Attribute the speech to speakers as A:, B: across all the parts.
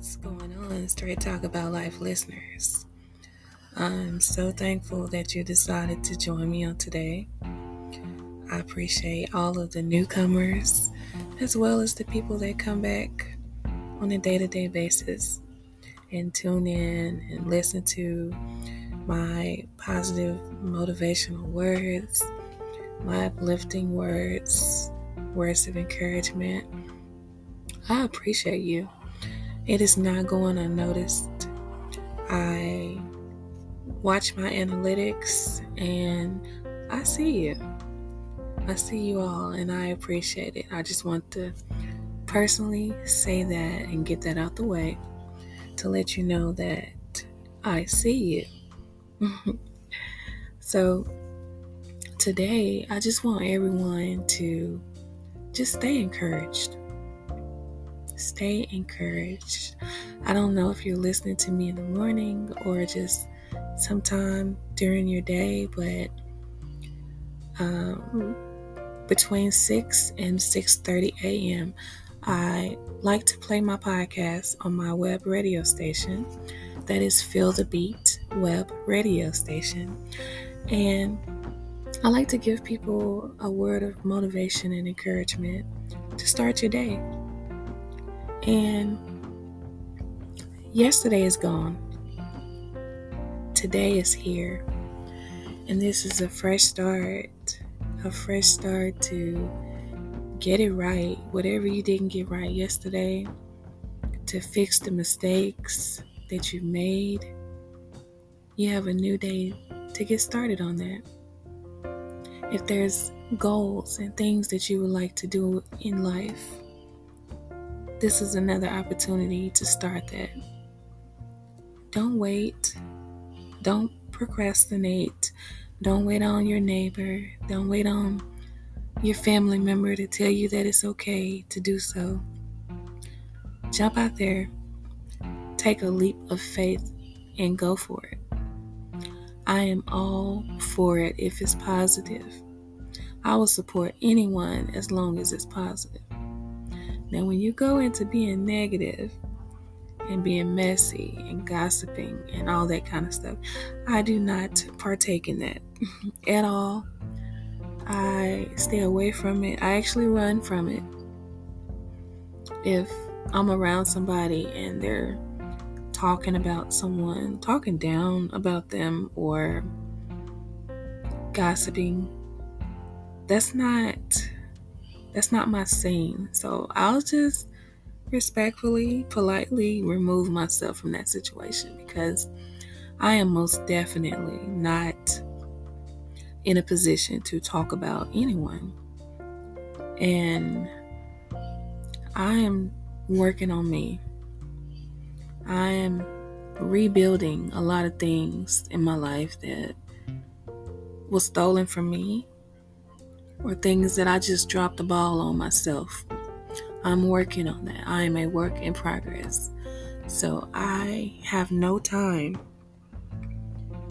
A: What's going on, Straight Talk About Life listeners? I'm so thankful that you decided to join me on today. I appreciate all of the newcomers as well as the people that come back on a day-to-day basis and tune in and listen to my positive motivational words, my uplifting words, words of encouragement. I appreciate you. It is not going unnoticed. I watch my analytics and I see you. I see you all and I appreciate it. I just want to personally say that and get that out the way to let you know that I see you. So today, I just want everyone to just stay encouraged. Stay encouraged. I don't know if you're listening to me in the morning or just sometime during your day, but between 6 and 6:30 a.m., I like to play my podcast on my web radio station. That is Feel the Beat web radio station. And I like to give people a word of motivation and encouragement to start your day. And yesterday is gone. Today is here. And this is a fresh start to get it right. Whatever you didn't get right yesterday, to fix the mistakes that you made. You have a new day to get started on that. If there's goals and things that you would like to do in life, this is another opportunity to start that. Don't wait. Don't procrastinate. Don't wait on your neighbor. Don't wait on your family member to tell you that it's okay to do so. Jump out there. Take a leap of faith and go for it. I am all for it if it's positive. I will support anyone as long as it's positive. Now, when you go into being negative and being messy and gossiping and all that kind of stuff, I do not partake in that at all. I stay away from it. I actually run from it. If I'm around somebody and they're talking about someone, talking down about them or gossiping, that's not my scene. So I'll just respectfully, politely remove myself from that situation because I am most definitely not in a position to talk about anyone. And I am working on me. I am rebuilding a lot of things in my life that was stolen from me or things that I just dropped the ball on myself. I'm working on that. I am a work in progress. So I have no time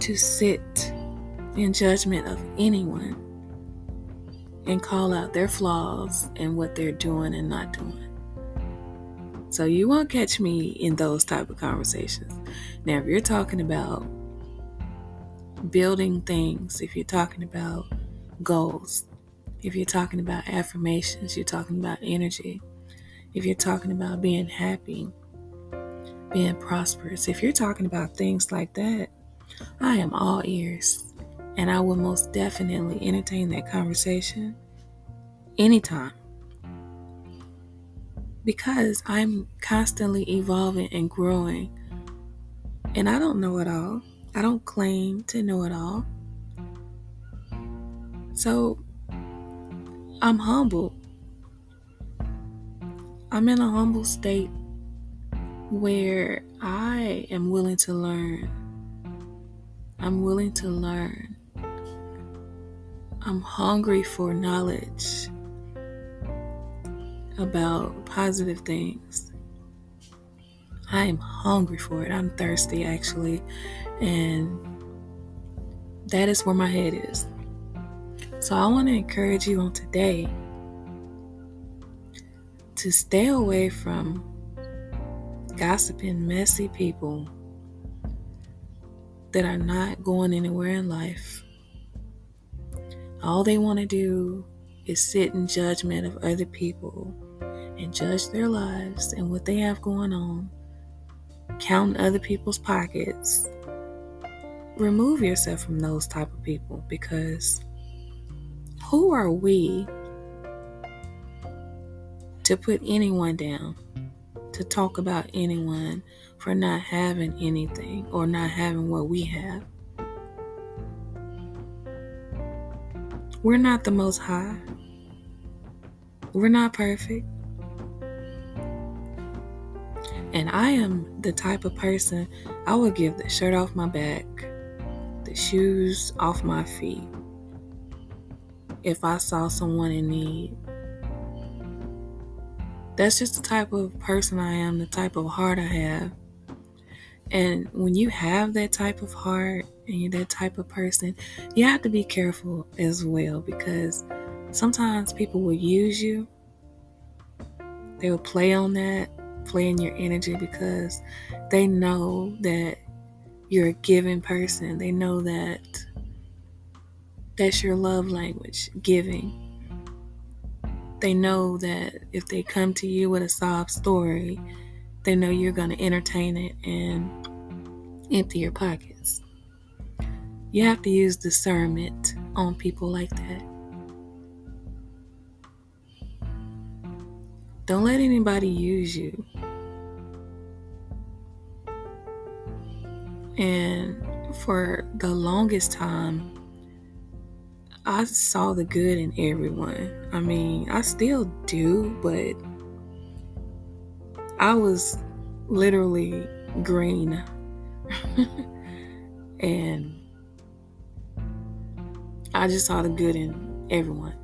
A: to sit in judgment of anyone and call out their flaws and what they're doing and not doing. So you won't catch me in those type of conversations. Now, if you're talking about building things, if you're talking about goals, if you're talking about affirmations, you're talking about energy, if you're talking about being happy, being prosperous, if you're talking about things like that, I am all ears. And I will most definitely entertain that conversation anytime. Because I'm constantly evolving and growing. And I don't know it all. I don't claim to know it all. So I'm humble. I'm in a humble state where I am willing to learn. I'm willing to learn. I'm hungry for knowledge about positive things. I am hungry for it. I'm thirsty, actually. And that is where my head is. So I want to encourage you on today to stay away from gossiping, messy people that are not going anywhere in life. All they want to do is sit in judgment of other people and judge their lives and what they have going on, counting other people's pockets. Remove yourself from those type of people, because who are we to put anyone down, to talk about anyone for not having anything or not having what we have? We're not the Most High. We're not perfect. And I am the type of person, I would give the shirt off my back, the shoes off my feet, if I saw someone in need. That's just the type of person I am, the type of heart I have. And when you have that type of heart and you're that type of person, you have to be careful as well, because sometimes people will use you. They will play on that, play in your energy, because they know that you're a giving person. They know that that's your love language, giving. They know that if they come to you with a sob story, they know you're going to entertain it and empty your pockets. You have to use discernment on people like that. Don't let anybody use you. And for the longest time, I saw the good in everyone. I mean, I still do, but I was literally green. And I just saw the good in everyone.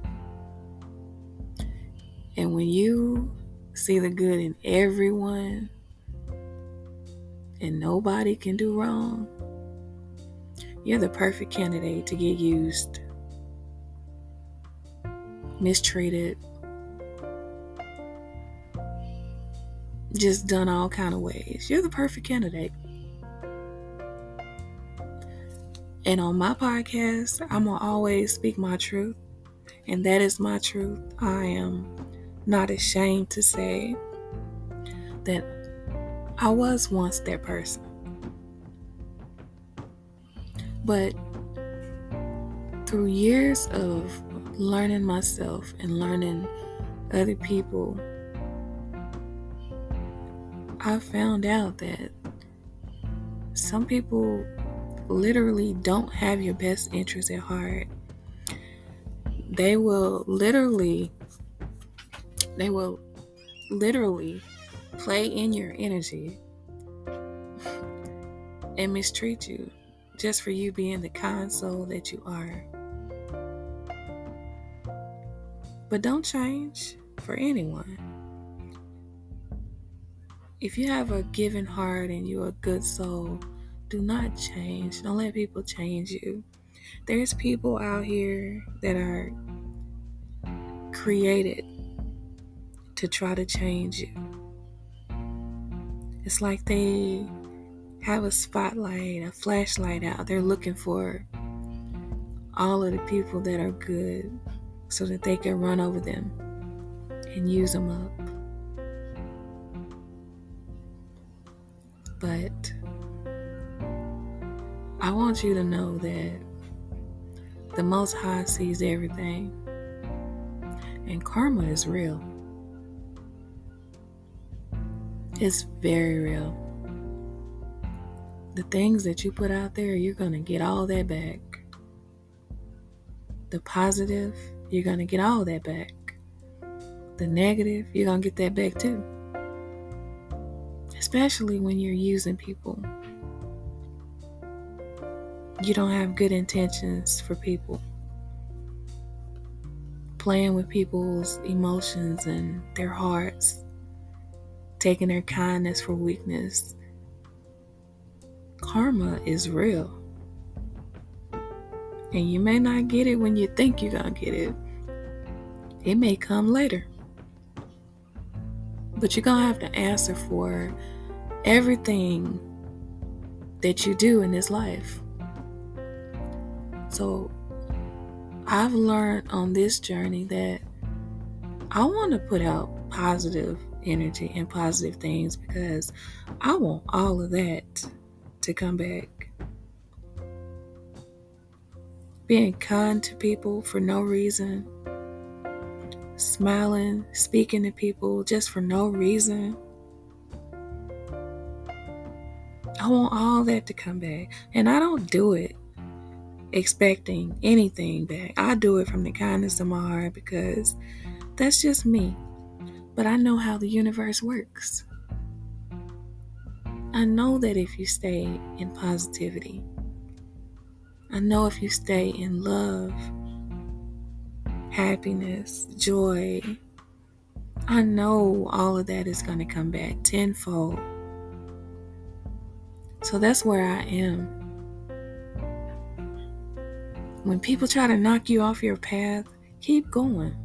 A: And when you see the good in everyone and nobody can do wrong, you're the perfect candidate to get used, mistreated, just done all kind of ways. You're the perfect candidate. And on my podcast, I'm going to always speak my truth. And that is my truth. I am not ashamed to say that I was once that person. But through years of learning myself and learning other people, I found out that some people literally don't have your best interests at heart. They will literally play in your energy and mistreat you just for you being the kind soul that you are. But don't change for anyone. If you have a giving heart and you're a good soul, do not change. Don't let people change you. There's people out here that are created to try to change you. It's like they have a spotlight, a flashlight out. They're looking for all of the people that are good so that they can run over them and use them up. But I want you to know that the Most High sees everything, and karma is real. It's very real. The things that you put out there, you're going to get all that back. The positive, you're going to get all that back. The negative, you're going to get that back too. Especially when you're using people. You don't have good intentions for people. Playing with people's emotions and their hearts. Taking their kindness for weakness. Karma is real. And you may not get it when you think you're going to get it. It may come later. But you're going to have to answer for everything that you do in this life. So I've learned on this journey that I want to put out positive energy and positive things because I want all of that to come back. Being kind to people for no reason, smiling, speaking to people just for no reason. I want all that to come back. And I don't do it expecting anything back. I do it from the kindness of my heart because that's just me. But I know how the universe works. I know that if you stay in positivity, I know if you stay in love, happiness, joy, I know all of that is going to come back tenfold. So that's where I am. When people try to knock you off your path, keep going.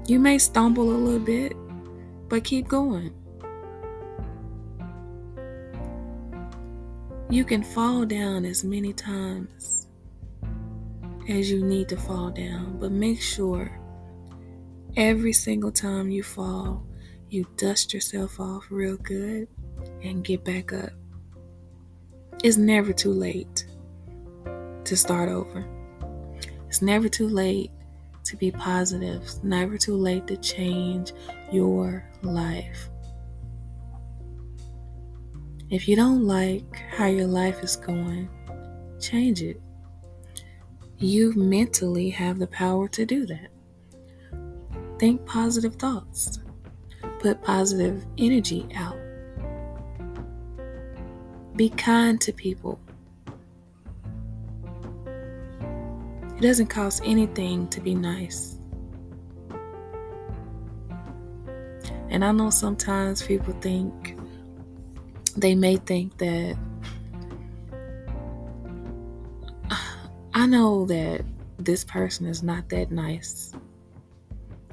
A: You may stumble a little bit, but keep going. You can fall down as many times as you need to fall down, but make sure every single time you fall, you dust yourself off real good and get back up. It's never too late to start over. It's never too late to be positive. It's never too late to change your life. If you don't like how your life is going, change it. You mentally have the power to do that. Think positive thoughts. Put positive energy out. Be kind to people. It doesn't cost anything to be nice. And I know sometimes people may think that, I know that this person is not that nice.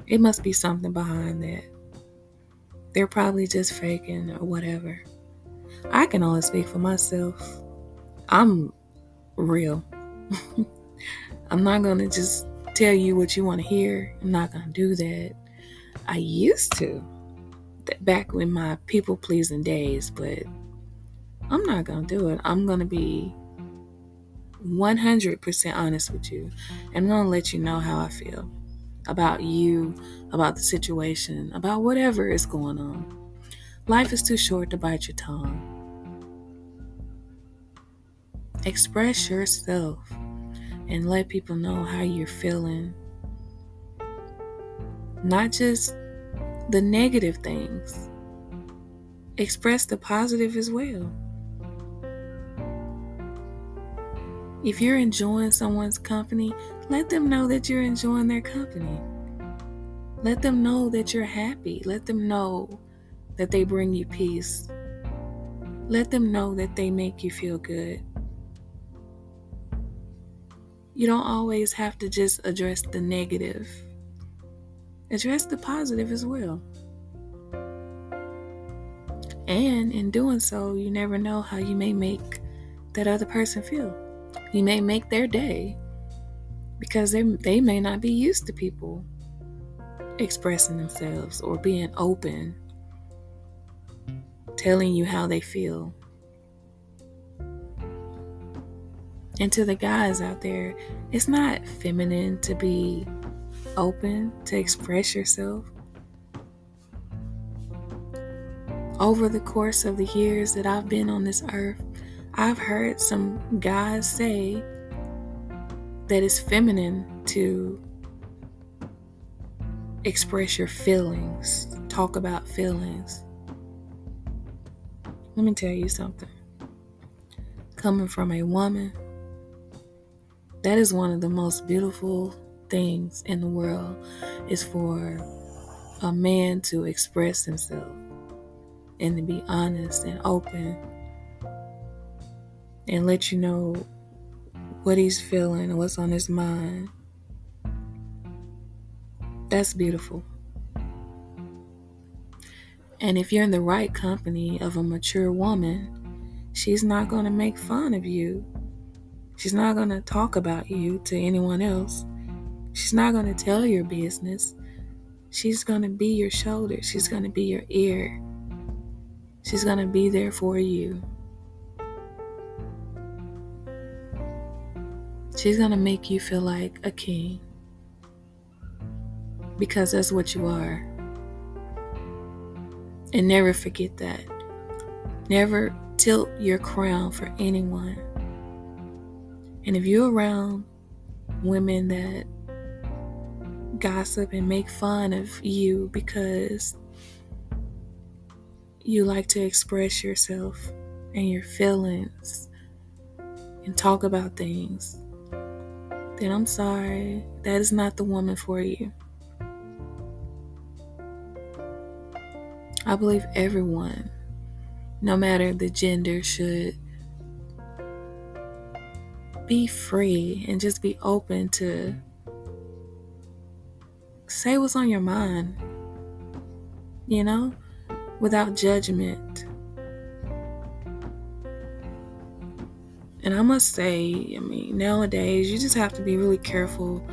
A: It must be something behind that. They're probably just faking or whatever. I can only speak for myself. I'm real. I'm not going to just tell you what you want to hear. I'm not going to do that. I used to, back in my people-pleasing days, but I'm not going to do it. I'm going to be 100% honest with you. And I'm going to let you know how I feel about you, about the situation, about whatever is going on. Life is too short to bite your tongue. Express yourself and let people know how you're feeling. Not just the negative things. Express the positive as well. If you're enjoying someone's company, let them know that you're enjoying their company. Let them know that you're happy. Let them know that they bring you peace. Let them know that they make you feel good. You don't always have to just address the negative. Address the positive as well. And in doing so, you never know how you may make that other person feel. You may make their day because they may not be used to people expressing themselves or being open, telling you how they feel. And to the guys out there, it's not feminine to be open, to express yourself. Over the course of the years that I've been on this earth, I've heard some guys say that it's feminine to express your feelings, talk about feelings. Let me tell you something. Coming from a woman, that is one of the most beautiful things in the world, is for a man to express himself and to be honest and open and let you know what he's feeling and what's on his mind. That's beautiful. And if you're in the right company of a mature woman, she's not going to make fun of you. She's not going to talk about you to anyone else. She's not going to tell your business. She's going to be your shoulder. She's going to be your ear. She's going to be there for you. She's going to make you feel like a king. Because that's what you are. And never forget that. Never tilt your crown for anyone. And if you're around women that gossip and make fun of you because you like to express yourself and your feelings and talk about things, then I'm sorry, that is not the woman for you. I believe everyone, no matter the gender, should be free and just be open to say what's on your mind, without judgment. And I must say, nowadays you just have to be really careful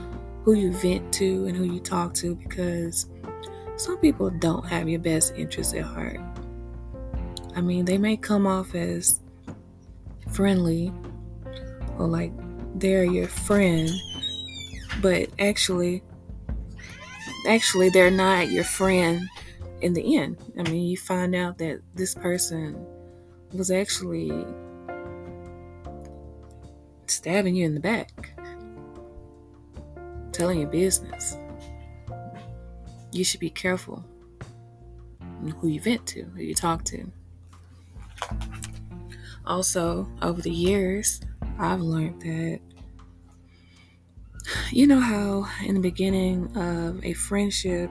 A: who you vent to and who you talk to, because some people don't have your best interests at heart. They may come off as friendly or like they're your friend, but actually they're not your friend in the end. You find out that this person was actually stabbing you in the back, telling your business. You should be careful who you vent to, who you talk to. Also, over the years, I've learned that, you know how in the beginning of a friendship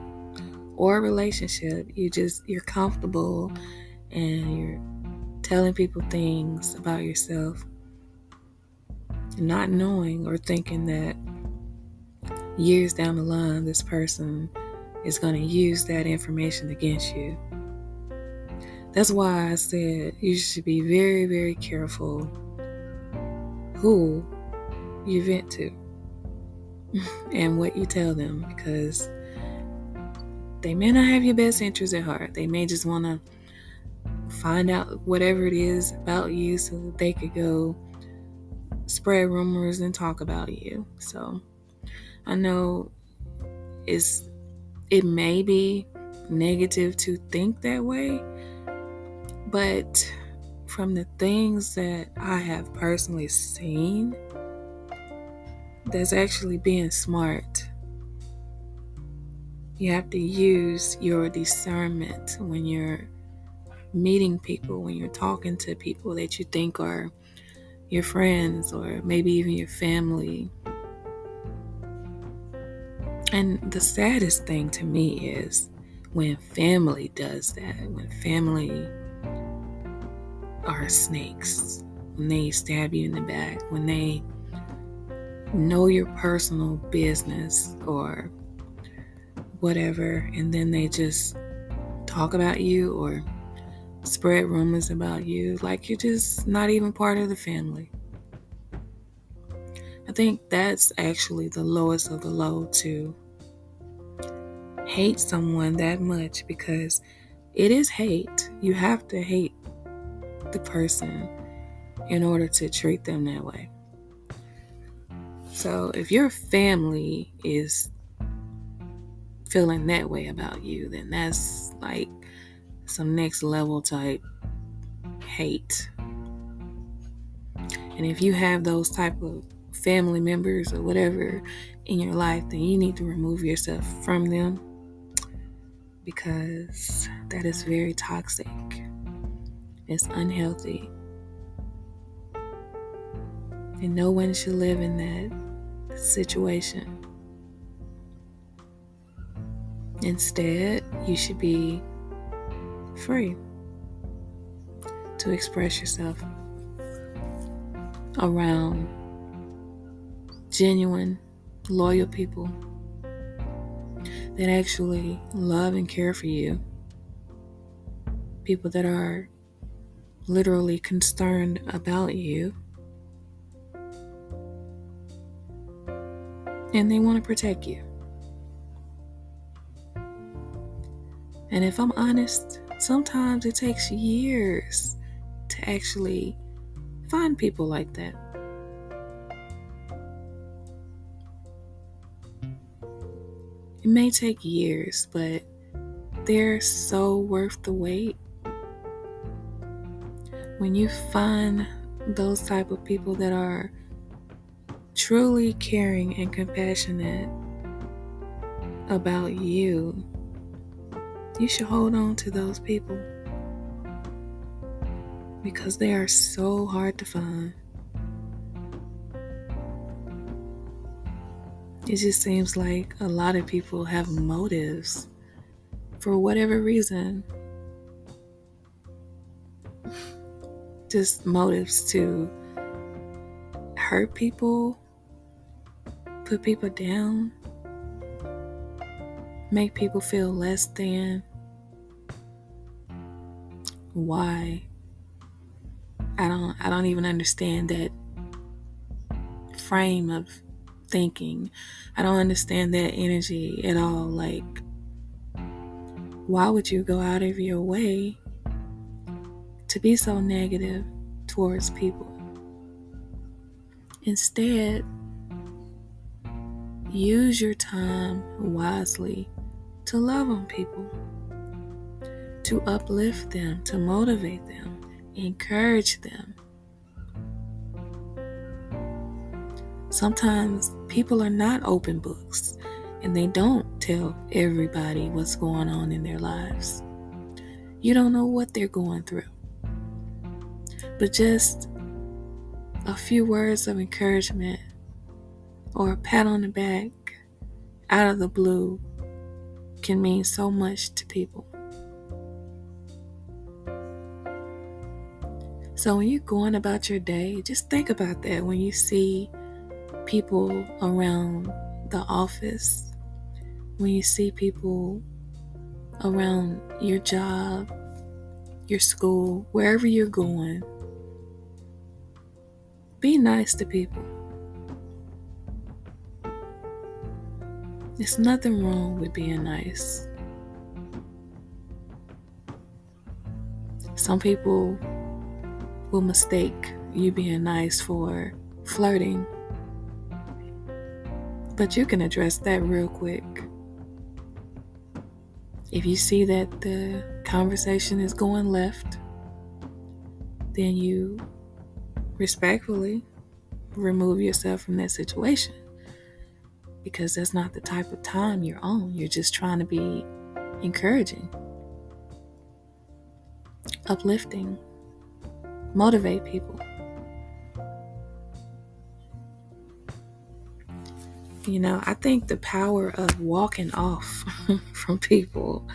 A: or a relationship, you're comfortable and you're telling people things about yourself, not knowing or thinking that years down the line, this person is going to use that information against you. That's why I said you should be very, very careful who you vent to and what you tell them, because they may not have your best interests at heart. They may just want to find out whatever it is about you so that they could go spread rumors and talk about you. So I know it may be negative to think that way, but from the things that I have personally seen, that's actually being smart. You have to use your discernment when you're meeting people, when you're talking to people that you think are your friends or maybe even your family. And the saddest thing to me is when family does that, when family are snakes, when they stab you in the back, when they know your personal business or whatever, and then they just talk about you or spread rumors about you like you're just not even part of the family. I think that's actually the lowest of the low, to hate someone that much, because it is hate. You have to hate the person in order to treat them that way. So if your family is feeling that way about you, then that's like some next level type hate. And if you have those type of family members or whatever in your life, then you need to remove yourself from them, because that is very toxic. It's unhealthy. And no one should live in that situation. Instead, you should be free to express yourself around genuine, loyal people that actually love and care for you people that are literally concerned about you, and they want to protect you. And if I'm honest, sometimes it takes years to actually find people like that. It may take years, but they're so worth the wait. When you find those type of people that are truly caring and compassionate about you, you should hold on to those people, because they are so hard to find. It just seems like a lot of people have motives for whatever reason. Just motives to hurt people, put people down, make people feel less than. Why? I don't even understand that frame of thinking. I don't understand that energy at all. Like, why would you go out of your way to be so negative towards people? Instead, use your time wisely to love on people, to uplift them, to motivate them, encourage them. Sometimes people are not open books, and they don't tell everybody what's going on in their lives. You don't know what they're going through. But just a few words of encouragement or a pat on the back out of the blue can mean so much to people. So when you're going about your day, just think about that when you see people around the office, when you see people around your job, your school, wherever you're going. Be nice to people. There's nothing wrong with being nice. Some people will mistake you being nice for flirting, but you can address that real quick. If you see that the conversation is going left, then you respectfully remove yourself from that situation, because that's not the type of time you're on. You're just trying to be encouraging, uplifting, motivate people. I think the power of walking off from people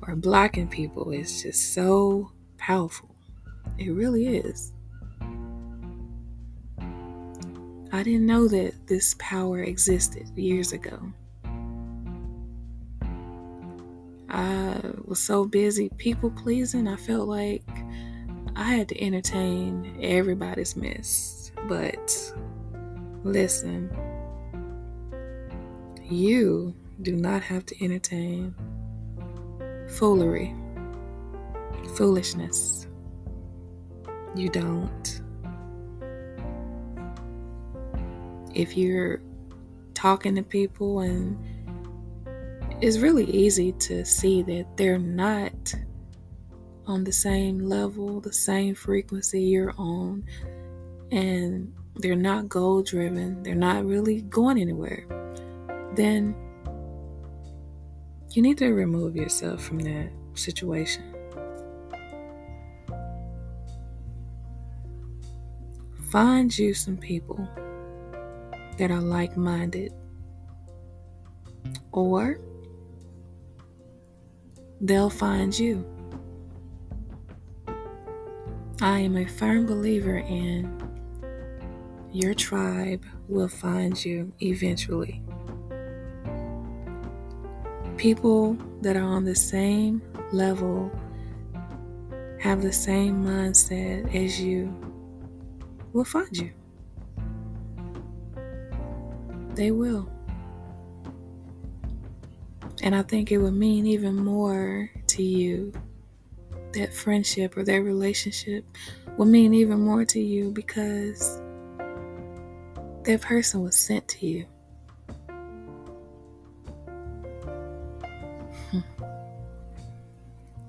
A: or blocking people is just so powerful. It really is. I didn't know that this power existed years ago. I was so busy people pleasing, I felt like I had to entertain everybody's mess. But listen, you do not have to entertain foolishness. You don't. If you're talking to people, and it's really easy to see that they're not on the same level, the same frequency you're on, and they're not goal driven, they're not really going anywhere, then you need to remove yourself from that situation. Find you some people that are like-minded, or they'll find you. I am a firm believer in your tribe will find you eventually. People that are on the same level have the same mindset as you will find you. They will. And I think it would mean even more to you. That friendship or that relationship will mean even more to you because that person was sent to you.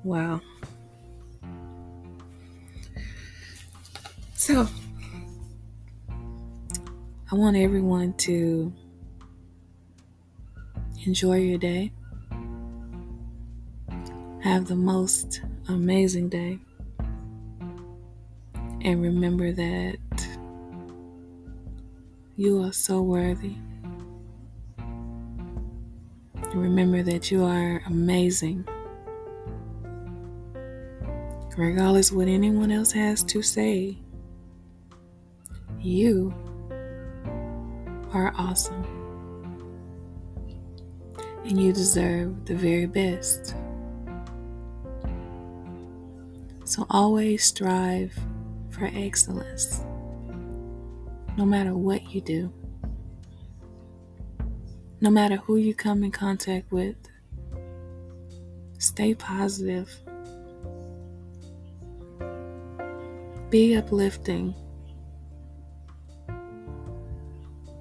A: Wow. So, I want everyone to enjoy your day. Have the most amazing day. And remember that you are so worthy. And remember that you are amazing. Regardless what anyone else has to say, you are awesome. And you deserve the very best. So always strive for excellence, no matter what you do, no matter who you come in contact with. Stay positive. Be uplifting,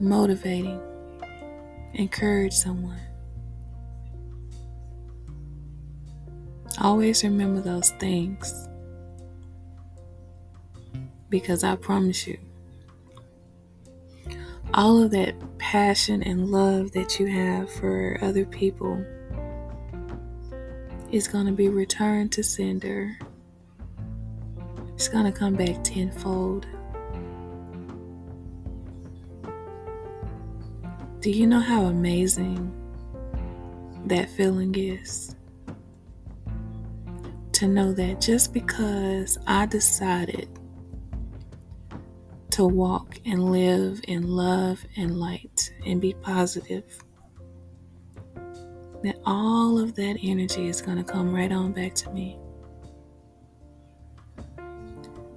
A: motivating, encourage someone. Always remember those things, because I promise you, all of that passion and love that you have for other people is going to be returned to sender. It's going to come back tenfold. Do you know how amazing that feeling is? To know that just because I decided to walk and live in love and light and be positive, that all of that energy is going to come right on back to me.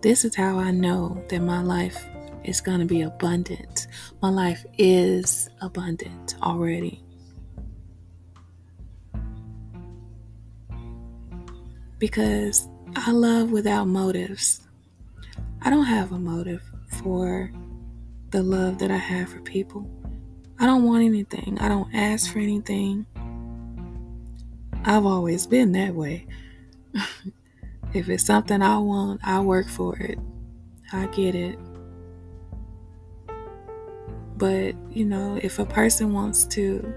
A: This is how I know that my life is going to be abundant. My life is abundant already. Because I love without motives. I don't have a motive for the love that I have for people. I don't want anything. I don't ask for anything. I've always been that way. If it's something I want, I work for it. I get it. But, if a person wants to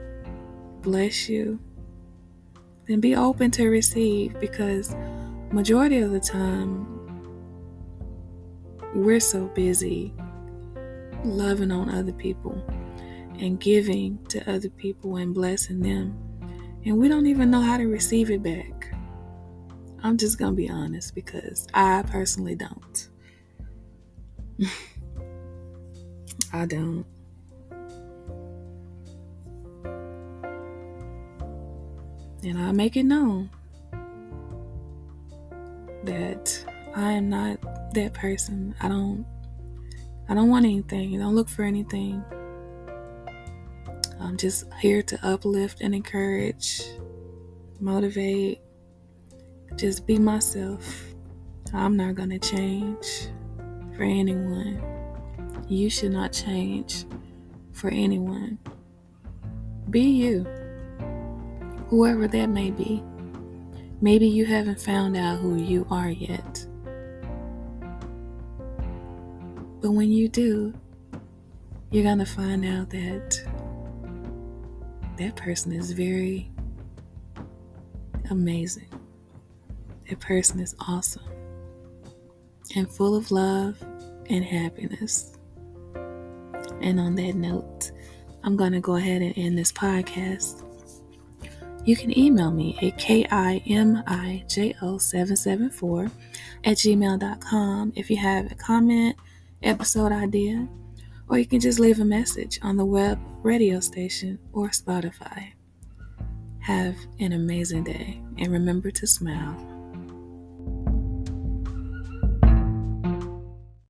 A: bless you, then be open to receive, because majority of the time, we're so busy loving on other people and giving to other people and blessing them, and we don't even know how to receive it back. I'm just going to be honest, because I personally don't. I don't. And I make it known that I am not that person. I don't want anything. I don't look for anything. I'm just here to uplift and encourage, motivate, just be myself. I'm not going to change for anyone. You should not change for anyone. Be you, whoever that may be. Maybe you haven't found out who you are yet. But when you do, you're going to find out that that person is very amazing. That person is awesome and full of love and happiness. And on that note, I'm going to go ahead and end this podcast. You can email me at KIMIJO774@gmail.com if you have a comment, episode idea, or you can just leave a message on the web radio station or Spotify. Have an amazing day, and remember to smile.